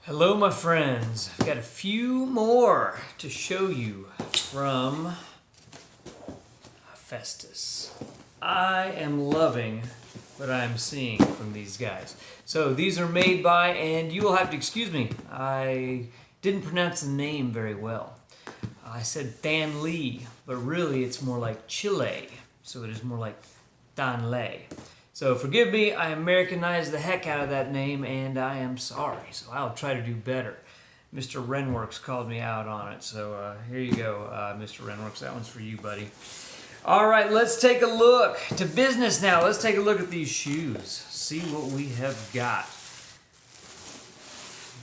Hello my friends, I've got a few more to show you from Hephaestus. I am loving what I'm seeing from these guys. So these are made by, and you will have to excuse me, I didn't pronounce the name very well. I said Dan Lee, but really it's more like Chile, so it is more like Dan Lei. So forgive me, I Americanized the heck out of that name, and I am sorry, so I'll try to do better. Mr. Renworks called me out on it, so here you go, Mr. Renworks. That one's for you, buddy. All right, let's take a look to business now. Let's take a look at these shoes, see what we have got.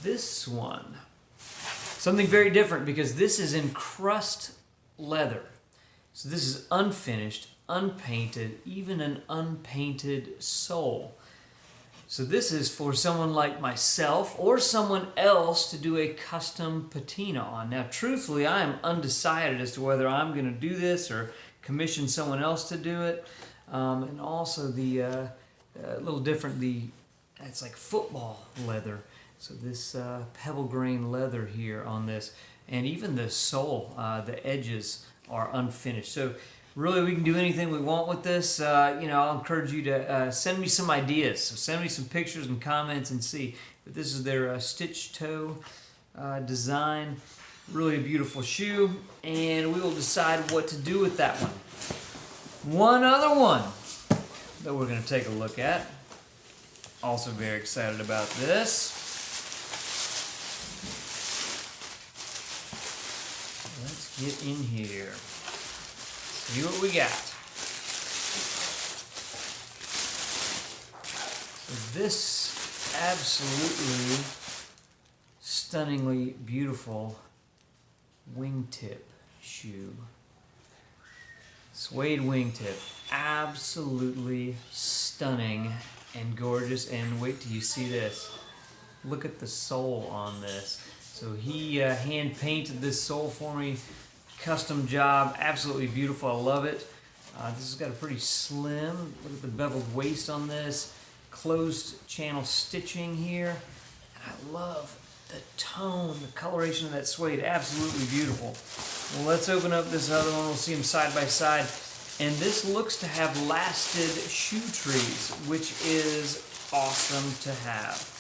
This one, something very different because this is in crust leather. So this is unfinished, unpainted, even an unpainted sole. So this is for someone like myself or someone else to do a custom patina on. Now truthfully, I am undecided as to whether I'm going to do this or commission someone else to do it. And also the a little different, it's like football leather. So this pebble grain leather here on this, and even the sole, the edges are unfinished. So really, we can do anything we want with this. I'll encourage you to send me some ideas. So send me some pictures and comments and see. But this is their stitch toe design. Really a beautiful shoe. And we will decide what to do with that one. One other one that we're going to take a look at. Also very excited about this. Let's get in here. See what we got. So this absolutely stunningly beautiful wingtip shoe. Suede wingtip. Absolutely stunning and gorgeous. And wait till you see this. Look at the sole on this. So he hand painted this sole for me. Custom job, absolutely beautiful. I love it. This has got a pretty slim, look at the beveled waist on this, closed channel stitching here. And I love the tone, the coloration of that suede, absolutely beautiful. Well, let's open up this other one. We'll see them side by side. And this looks to have lasted shoe trees, which is awesome to have.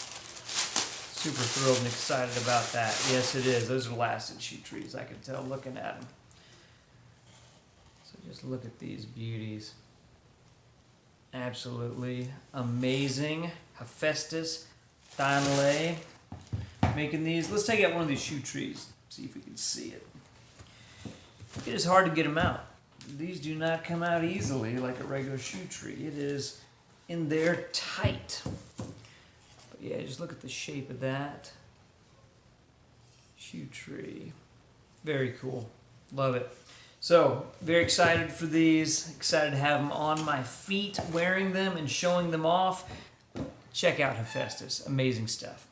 Super thrilled and excited about that. Yes, it is. Those are lasted shoe trees. I can tell looking at them. So just look at these beauties. Absolutely amazing. Hephaestus, Danley, making these. Let's take out one of these shoe trees. See if we can see it. It is hard to get them out. These do not come out easily like a regular shoe tree. It is in there tight. Yeah, just look at the shape of that shoe tree. Very cool. Love it. So, very excited for these. Excited to have them on my feet, wearing them and showing them off. Check out Hephaestus. Amazing stuff.